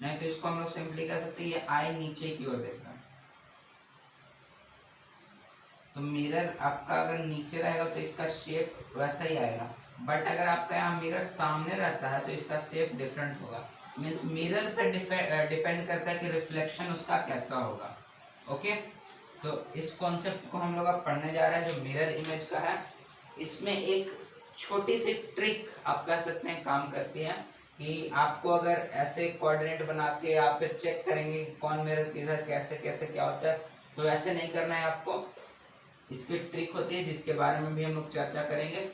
Speaker 1: नहीं तो इसको हम लोग सिंपली कह सकते हैं ये आई नीचे की ओर देख रहा है। तो मिरर आपका अगर नीचे रहेगा तो इसका शेप वैसा ही आएगा, बट अगर आपका यहाँ मिरर सामने रहता है तो इसका शेप डिफरेंट होगा। मीन्स मिरर पे डिपेंड करता है कि रिफ्लेक्शन उसका कैसा होगा। ओके, तो इस कॉन्सेप्ट को हम लोग अब पढ़ने जा रहे हैं जो मिरर इमेज का है। इसमें एक छोटी सी ट्रिक आप कह सकते हैं काम करती है कि आपको अगर ऐसे कोऑर्डिनेट बना के आप फिर चेक करेंगे कौन मिरर किधर कैसे कैसे क्या होता है, तो ऐसे नहीं करना है आपको। इसकी ट्रिक होती है जिसके बारे में भी हम लोग चर्चा करेंगे।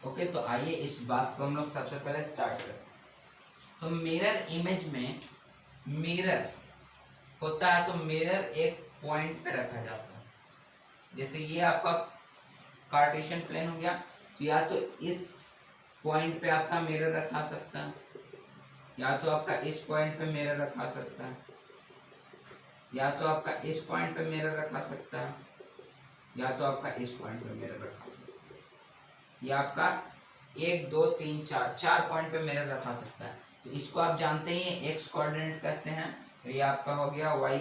Speaker 1: ओके, तो आइए इस बात को हम लोग सबसे पहले स्टार्ट करते हैं। तो मिरर इमेज में मिरर होता है तो मिरर एक पॉइंट पे रखा जाता है। जैसे ये आपका कार्टेशियन प्लेन हो गया, तो या तो इस पॉइंट पे आपका मिरर रखा सकता है, या तो आपका इस पॉइंट पे मिरर रखा सकता है, या तो आपका इस पॉइंट पे मिरर रखा सकता है, या तो आपका इस पॉइंट पे मिरर रखा सकता है। या आपका 1 2 3 4 पॉइंट पे मिरर रखा सकता है। तो इसको आप जानते ही एक्स कोऑर्डिनेट कहते हैं। ये आपका हो गया Y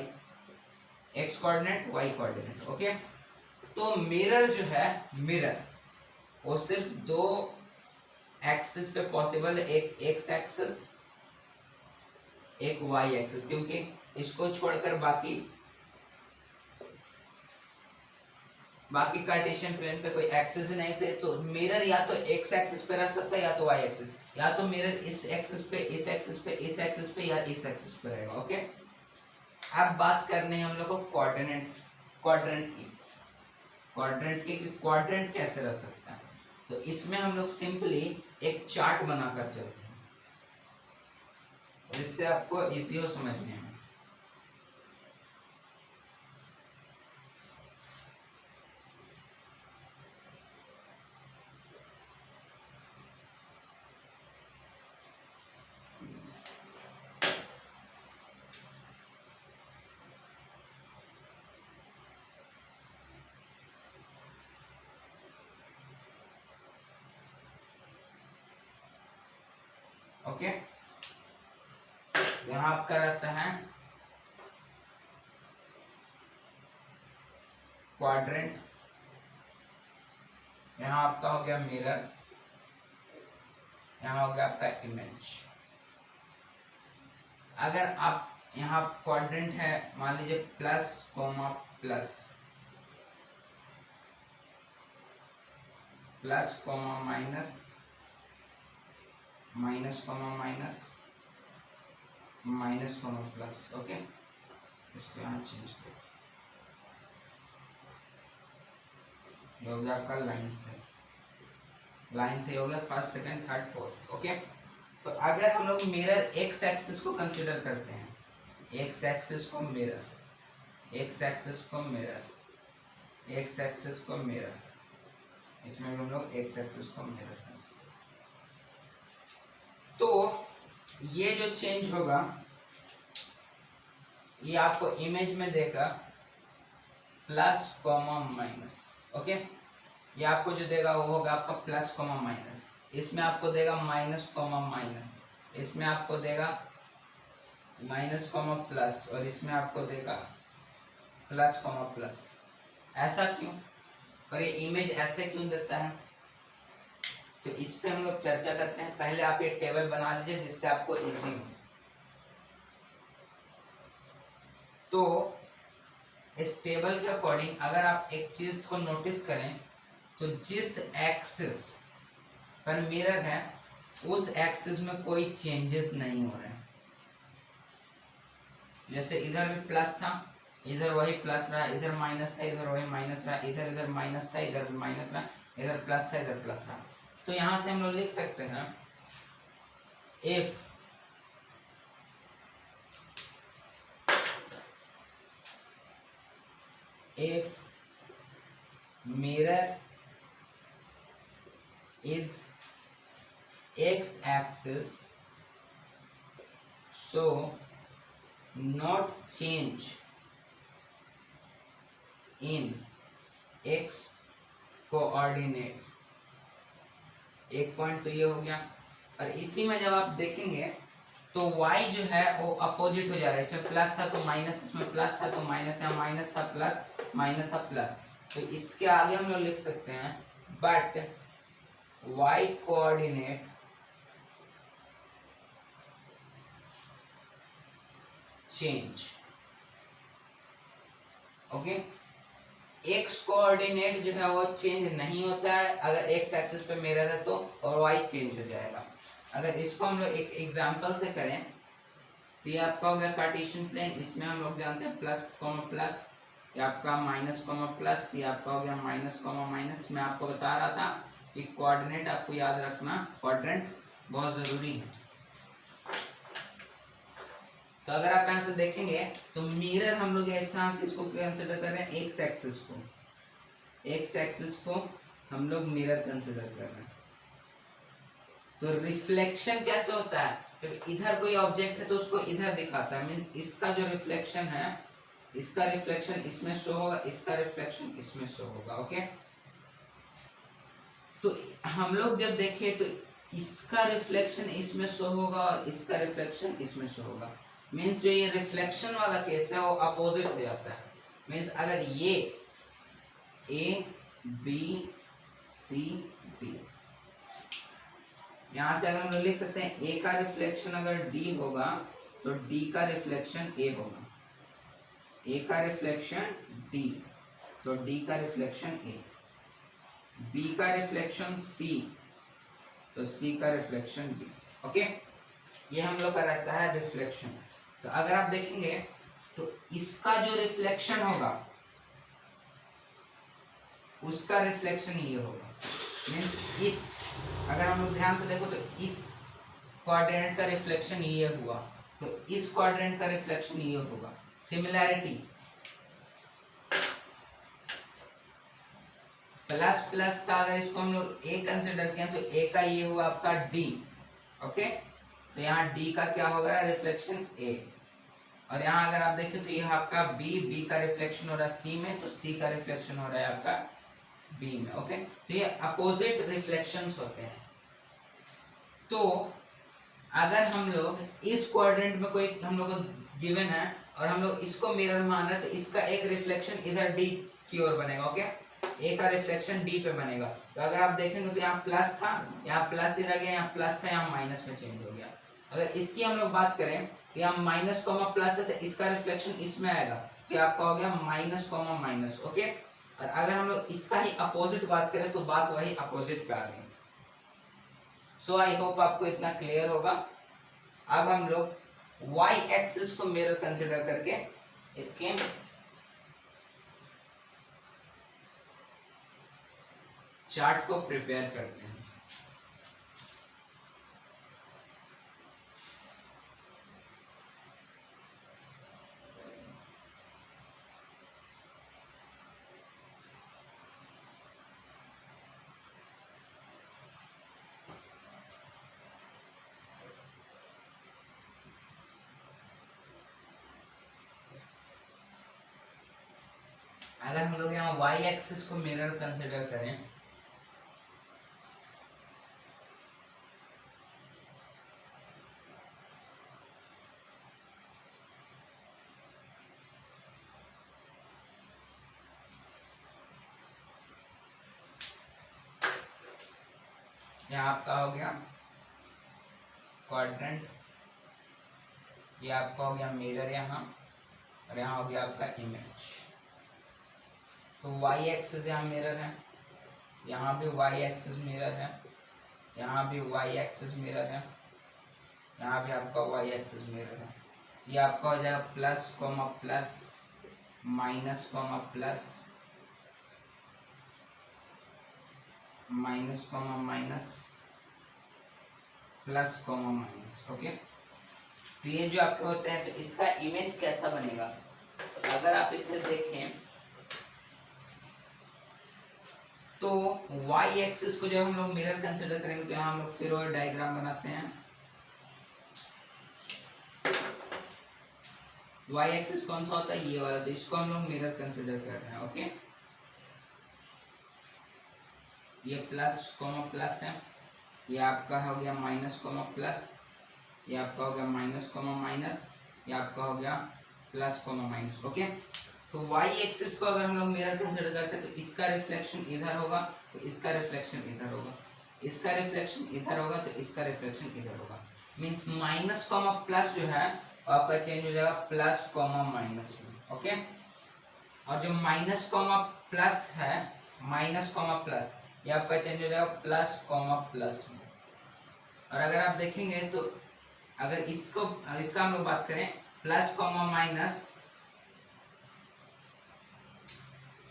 Speaker 1: X coordinate Y coordinate. Okay, तो मिरर जो है मिरर वो सिर्फ 2 एक्सिस पे पॉसिबल है, एक एक्स एक्सिस एक वाई एक्सिस, क्योंकि इसको छोड़कर बाकी कार्टेशियन प्लेन पे कोई एक्सिस ही नहीं थे। तो मिरर या तो एक्स एक्सिस पे रह सकता है या तो वाई एक्सिस, या तो मिरर इस एक्सिस पे इस एक्सिस पे इस एक्सिस पे या इस एक्सिस पे रहेगा। ओके, अब बात करने हैं हम लोग को क्वाड्रेंट की क्वाड्रेंट कैसे रह सकता है। तो इसमें हम लोग सिंपली एक चार्ट बनाकर चलते हैं और इससे आपको इजी हो समझने में। ओके, यहाँ आपका रहता है क्वाड्रेंट, यहाँ आपका हो गया मिरर, यहाँ हो गया आपका इमेज। अगर आप यहाँ क्वाड्रेंट है, मान लीजिए plus coma plus, plus comma minus, minus comma minus, minus coma plus. Okay, इसको यहाँ चेंज करो, ये हो गया आपका लाइन से, लाइन से हो गया first second third fourth. Okay, तो अगर हम लोग मिरर एक्स एक्सिस को कंसीडर करते हैं, एक्स एक्सिस को मिरर, एक्स एक्सिस को मिरर, एक्स एक्सिस को मिरर, इसमें हम लोग एक्स एक्सिस को मिरर, तो ये जो चेंज होगा ये आपको इमेज में देगा प्लस कॉमा माइनस। ओके, ये आपको जो देगा वो होगा आपका प्लस कॉमा माइनस, इसमें आपको देगा माइनस कॉमा माइनस, इसमें आपको देगा माइनस कॉमा प्लस, और इसमें आपको देगा प्लस कॉमा प्लस। ऐसा क्यों, और ये इमेज ऐसे क्यों देता है, तो इस पे हम लोग चर्चा करते हैं। पहले आप ये टेबल बना लीजिए जिससे आपको इजी हो। तो इस टेबल के अकॉर्डिंग अगर आप एक चीज को नोटिस करें तो जिस एक्सिस पर मिरर है उस एक्सिस में कोई चेंजेस नहीं हो रहे हैं। जैसे इधर भी प्लस था, इधर वही प्लस रहा, इधर माइनस था, इधर वही माइनस रहा, इधर इधर माइनस था, इधर भी माइनस रहा, इधर प्लस था, इधर प्लस रहा। तो यहां से हम लोग लिख सकते हैं if mirror is x axis so not change in x coordinate. एक पॉइंट तो ये हो गया, और इसी में जब आप देखेंगे तो y जो है वो अपोजिट हो जा रहा है, इसमें प्लस था तो माइनस, इसमें प्लस था तो माइनस, यहाँ माइनस था प्लस, माइनस था प्लस। तो इसके आगे हम लोग लिख सकते हैं but y coordinate change. Okay, x coordinate जो है वो चेंज नहीं होता है अगर x एक्सिस पे मिरर है तो, और y चेंज हो जाएगा। अगर इसको हम लोग एक एग्जांपल से करें तो ये आपका हो गया कार्टेशियन प्लेन, इसमें हम लोग जानते हैं प्लस कॉमा प्लस, ये आपका माइनस कॉमा प्लस, ये आपका हो गया माइनस कॉमा माइनस। मैं आपको बता रहा था कि कोऑर्डिनेट आपको याद रखना, क्वाड्रेंट बहुत जरूरी है। तो अगर आप यहाँ से देखेंगे तो मिरर हम लोग ऐसा किसको कंसिडर कर रहे हैं, एक्स एक्सिस को, एक्स एक्सिस को हम लोग मिरर कंसिडर कर रहे हैं। तो रिफ्लेक्शन कैसे होता है, जब इधर कोई ऑब्जेक्ट है तो उसको इधर दिखाता है, मींस इसका जो रिफ्लेक्शन है, इसका रिफ्लेक्शन इसमें शो होगा, इसका रिफ्लेक्शन इसमें शो होगा। ओके, तो हम लोग जब देखें तो इसका रिफ्लेक्शन इसमें शो होगा और इसका रिफ्लेक्शन इसमें शो होगा। मीन्स जो ये रिफ्लेक्शन वाला केस है वो अपोजिट हो जाता है। मीन्स अगर ये ए बी सी डी, यहां से अगर हम लिख सकते हैं ए का रिफ्लेक्शन अगर डी होगा तो डी का रिफ्लेक्शन ए होगा, ए का रिफ्लेक्शन डी तो डी का रिफ्लेक्शन ए, बी का रिफ्लेक्शन सी तो सी का रिफ्लेक्शन बी। ओके, ये हम लोग का रहता है रिफ्लेक्शन। तो अगर आप देखेंगे तो इसका जो रिफ्लेक्शन होगा उसका रिफ्लेक्शन ये होगा। मीन्स इस, अगर हम लोग ध्यान से देखो तो इस क्वाड्रेंट का रिफ्लेक्शन ये हुआ तो इस क्वाड्रेंट का रिफ्लेक्शन ये होगा। सिमिलैरिटी, प्लस प्लस का अगर इसको हम लोग ए कंसिडर किया तो ए का ये हुआ आपका डी। ओके, तो यहाँ डी का क्या होगा, रिफ्लेक्शन ए, और यहाँ अगर आप देखें तो यह आपका बी, बी का रिफ्लेक्शन हो रहा है सी में तो सी का रिफ्लेक्शन हो रहा है आपका बी में। ओके, तो ये अपोजिट रिफ्लेक्शंस होते हैं। तो अगर हम लोग इस क्वाड्रेंट में कोई हम लोग को गिवन है और हम लोग इसको मिरर मान रहे हैं तो इसका एक रिफ्लेक्शन इधर डी की ओर बनेगा। ओके, ए का रिफ्लेक्शन डी पे बनेगा। तो अगर आप देखेंगे तो यहाँ प्लस था, यहाँ प्लस ही रह गया, यहाँ प्लस था, यहाँ माइनस में चेंज हो गया। अगर इसकी हम लोग बात करें तो यहाँ माइनस कॉमा प्लस है, तो इसका रिफ्लेक्शन इसमें आएगा, तो आपका हो गया माइनस कॉमा माइनस। ओके, और अगर हम लोग इसका ही अपोजिट बात करें तो बात वही अपोजिट पे आ गई। सो आई होप आपको इतना क्लियर होगा। अब हम लोग वाई एक्सिस को मिरर कंसिडर करके इसके चार्ट को प्रिपेयर करते हैं। अगर हम लोग यहाँ वाई एक्सिस को मिरर कंसिडर करें यहाँ आपका हो गया क्वाड्रेंट, ये आपका हो गया मिरर यहाँ, और यहाँ हो गया आपका इमेज। तो वाई एक्सिस यहाँ मिरर है, यहाँ भी वाई एक्सिस मिरर है, यहाँ भी वाई एक्सिस मिरर है, यहाँ भी आपका वाई एक्सिस मिरर है। ये आपका हो जाएगा plus comma plus, minus comma plus, minus comma minus, plus comma minus. Okay, तो ये जो आपके होते हैं, तो इसका इमेज कैसा बनेगा? अगर आप इसे देखें तो y एक्सिस को जब हम लोग मिरर कंसिडर करेंगे तो यहाँ हम लोग फिर और डायग्राम बनाते हैं। y एक्सिस कौन सा होता है? ये वाला, तो इसको हम लोग मिरर कंसिडर कर रहे हैं। ओके, ये प्लस कॉमा प्लस है, ये आपका हो गया माइनस कॉमा प्लस, ये आपका हो गया माइनस कॉमा माइनस, ये आपका हो गया प्लस कॉमा माइनस। ओके, तो y एक्सिस को अगर हम लोग मिरर कंसिडर करते हैं तो इसका रिफ्लेक्शन इधर होगा, तो इसका रिफ्लेक्शन इधर होगा, इसका रिफ्लेक्शन इधर होगा, तो इसका रिफ्लेक्शन इधर होगा। मींस माइनस कॉमा प्लस जो है आपका चेंज हो जाएगा प्लस कॉमा माइनस में। ओके, और जो माइनस कॉमा प्लस है, माइनस कॉमा प्लस, ये आपका चेंज हो जाएगा प्लस कॉमा प्लस में। और अगर आप देखेंगे तो अगर इसका हम लोग बात करें प्लस कॉमा माइनस,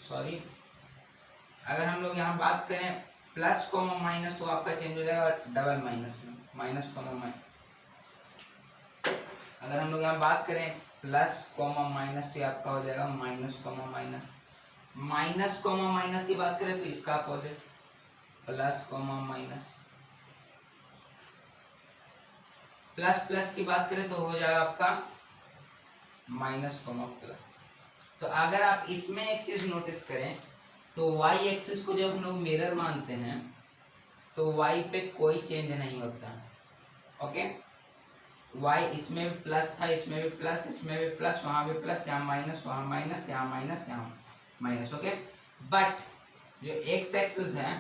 Speaker 1: सॉरी, अगर हम लोग यहाँ बात करें प्लस कॉमा माइनस तो आपका चेंज हो जाएगा डबल माइनस में, माइनस कॉमा माइनस। अगर हम लोग यहाँ बात करें प्लस कॉमा माइनस तो आपका हो जाएगा minus comma minus. Minus comma minus की बात करें तो इसका opposite plus comma minus. Plus plus की बात करें तो हो जाएगा आपका माइनस कॉमा प्लस। तो अगर आप इसमें एक चीज नोटिस करें तो y एक्सिस को जब हम लोग मिरर मानते हैं तो y पे कोई चेंज नहीं होता। ओके, y इसमें भी प्लस था, इसमें भी प्लस, इसमें भी प्लस, वहां भी प्लस, यहाँ माइनस, वहां माइनस, यहाँ माइनस, यहाँ माइनस। ओके, बट जो x एक्सिस है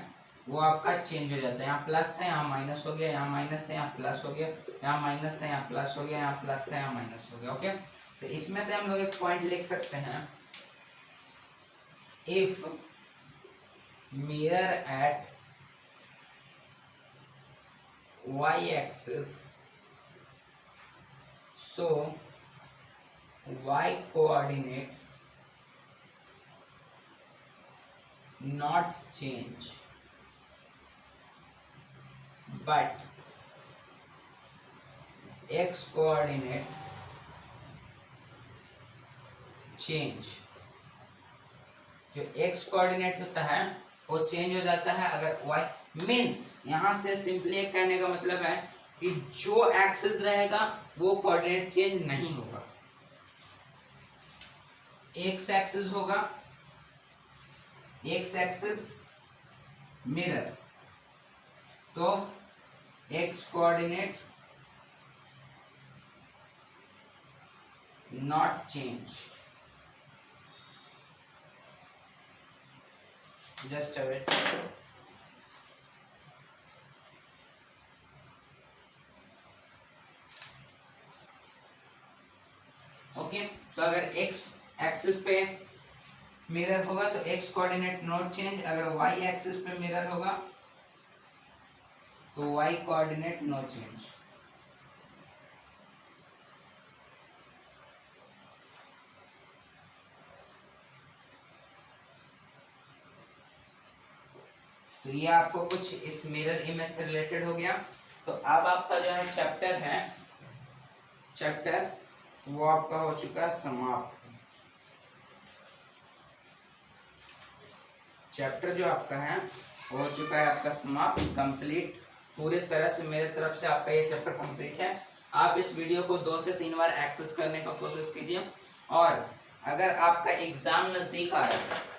Speaker 1: वो आपका चेंज हो जाता है। यहाँ प्लस था, यहाँ माइनस हो गया, यहाँ माइनस था, यहाँ प्लस हो गया, यहाँ माइनस था, यहाँ प्लस हो गया, यहाँ प्लस था, यहाँ माइनस हो गया। ओके, तो इसमें से हम लोग एक पॉइंट लिख सकते हैं, if mirror at y axis so y coordinate not change but x coordinate change। जो x कोऑर्डिनेट होता है वो चेंज हो जाता है अगर y मीन्स, यहां से सिंपली एक कहने का मतलब है कि जो एक्सिस रहेगा वो कोऑर्डिनेट चेंज नहीं होगा। x एक्सिस होगा, x एक्सिस मिरर, तो x coordinate not change. Just a wait. Okay, तो अगर एक्स एक्सिस पे मिरर होगा तो एक्स कोऑर्डिनेट नॉट चेंज, अगर वाई एक्सिस पे मिरर होगा तो वाई कोऑर्डिनेट नो चेंज। तो ये आपको कुछ इस मिरर इमेज से रिलेटेड हो गया। तो अब आपका जो है चैप्टर वो आपका हो चुका है समाप्त। चैप्टर जो आपका है हो चुका है आपका समाप्त, कंप्लीट। पूरी तरह से मेरे तरफ से आपका ये चैप्टर कंप्लीट है। आप इस वीडियो को 2 से 3 बार एक्सेस करने का कोशिश कीजिए, और अगर आपका एग्जाम नजदीक आ रहा है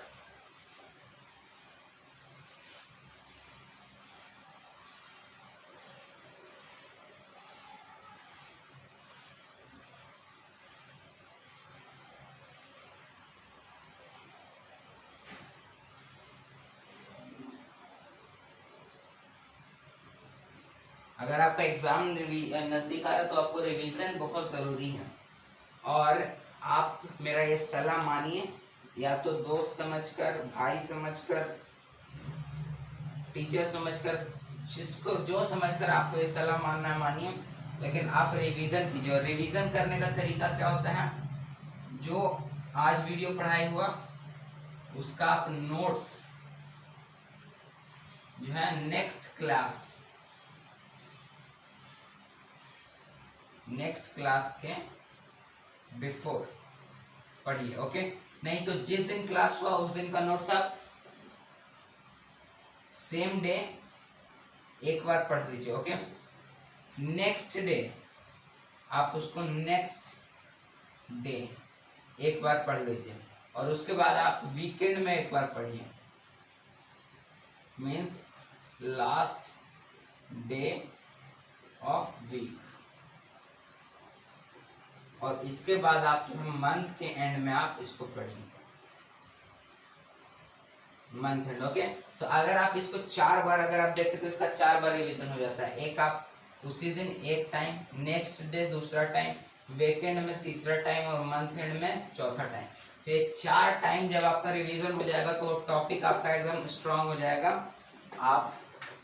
Speaker 1: अगर आपका एग्जाम नजदीक आ रहा है तो आपको रिवीजन बहुत ज़रूरी है। और आप मेरा ये सलाह मानिए, या तो दोस्त समझकर, भाई समझकर, टीचर समझकर, जिसको जो समझकर आपको ये सलाह मानना है मानिए, लेकिन आप रिवीजन कीजिए। और रिवीजन करने का तरीका क्या होता है, जो आज वीडियो पढ़ाई हुआ उसका आप नोट्स जो है नेक्स्ट क्लास के बिफोर पढ़िए। ओके, नहीं तो जिस दिन क्लास हुआ उस दिन का नोट्स आप सेम डे एक बार पढ़ लीजिए। ओके, नेक्स्ट डे आप उसको नेक्स्ट डे एक बार पढ़ लीजिए, और उसके बाद आप वीकेंड में एक बार पढ़िए, means last day of week. और इसके बाद आप जो है मंथ के एंड में आप इसको पढ़िए, मंथ एंड। ओके, तो अगर आप इसको 4 बार अगर आप देखें तो इसका 4 बार रिवीजन हो जाता है। एक आप उसी दिन एक टाइम, नेक्स्ट डे दूसरा टाइम, वीकेंड में तीसरा टाइम, और मंथ एंड में चौथा टाइम। तो ये 4 टाइम जब आपका रिवीजन हो जाएगा तो टॉपिक आपका एकदम स्ट्रांग हो जाएगा। आप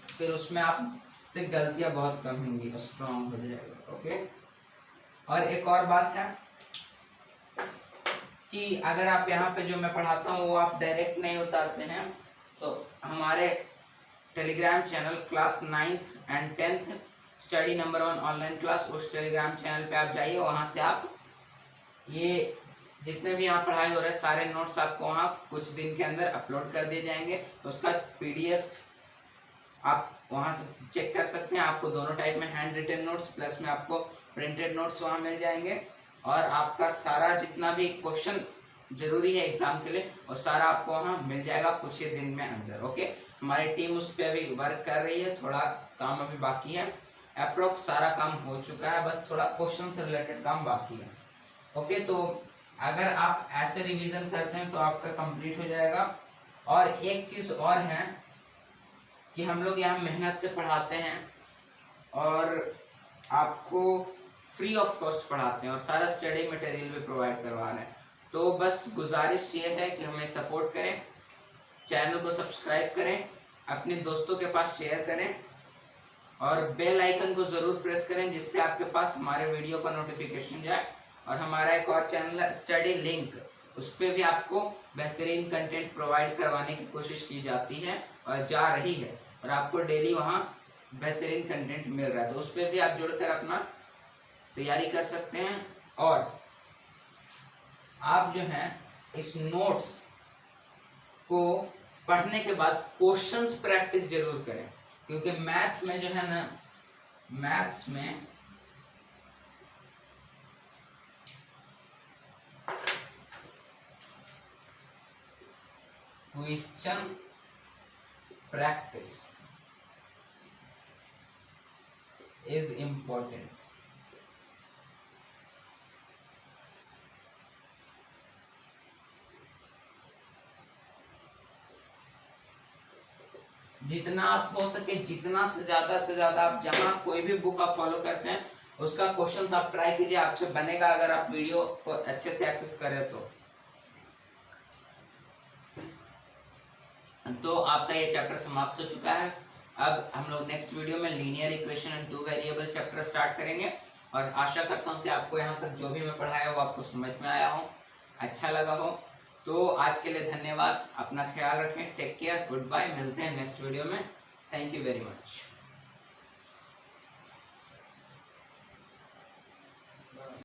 Speaker 1: फिर उसमें आप से गलतियां बहुत कम होंगी, स्ट्रांग हो जाएगा। ओके, और एक और बात है कि अगर आप यहाँ पे जो मैं पढ़ाता हूँ वो आप डायरेक्ट नहीं उतारते हैं, तो हमारे Telegram channel class 9th and 10th study number 1 online class, उस टेलीग्राम चैनल पे आप जाइए। वहाँ से आप ये जितने भी यहाँ पढ़ाई हो रहे हैं सारे नोट्स आपको वहाँ कुछ दिन के अंदर अपलोड कर दिए जाएंगे। उसका PDF आप वहाँ से चेक कर सकते हैं। आपको दोनों टाइप में हैंड रिटन नोट्स प्लस में आपको प्रिंटेड नोट्स वहाँ मिल जाएंगे, और आपका सारा जितना भी क्वेश्चन जरूरी है एग्जाम के लिए और सारा आपको वहाँ मिल जाएगा कुछ ही दिन में अंदर। ओके, हमारी टीम उस पर अभी वर्क कर रही है, थोड़ा काम अभी बाकी है। अप्रोक्स सारा काम हो चुका है, बस थोड़ा क्वेश्चन से रिलेटेड काम बाकी है। ओके, तो अगर आप ऐसे रिवीजन करते हैं तो आपका कंप्लीट हो जाएगा। और एक चीज़ और है कि हम लोग यहाँ मेहनत से पढ़ाते हैं और आपको फ्री ऑफ कॉस्ट पढ़ाते हैं, और सारा स्टडी मटेरियल भी प्रोवाइड करवा रहे हैं। तो बस गुजारिश ये है कि हमें सपोर्ट करें, चैनल को सब्सक्राइब करें, अपने दोस्तों के पास शेयर करें, और बेल आइकन को ज़रूर प्रेस करें जिससे आपके पास हमारे वीडियो का नोटिफिकेशन जाए। और हमारा एक और चैनल है स्टडी लिंक, उस पर भी आपको बेहतरीन कंटेंट प्रोवाइड करवाने की कोशिश की जाती है और जा रही है, और आपको डेली वहाँ बेहतरीन कंटेंट मिल रहा है। तो उस पर भी आप जुड़कर अपना तैयारी कर सकते हैं। और आप जो है इस नोट्स को पढ़ने के बाद क्वेश्चंस प्रैक्टिस जरूर करें, क्योंकि मैथ में जो है ना, मैथ्स में क्वेश्चन प्रैक्टिस इज इम्पोर्टेंट। जितना आप हो सके जितना से ज़्यादा आप जहाँ कोई भी बुक आप फॉलो करते हैं उसका क्वेश्चन आप ट्राई कीजिए, आपसे बनेगा अगर आप वीडियो को अच्छे से एक्सेस करें तो आपका ये चैप्टर समाप्त हो चुका है। अब हम लोग नेक्स्ट वीडियो में linear equation and 2 variable chapter start करेंगे और आशा करता हूँ कि आपको यहाँ तक जो भी मैं पढ़ाया वो आपको समझ में आया हो, अच्छा लगा हो। तो आज के लिए धन्यवाद, अपना ख्याल रखें, टेक केयर, गुड बाय, मिलते हैं नेक्स्ट वीडियो में। Thank you very much.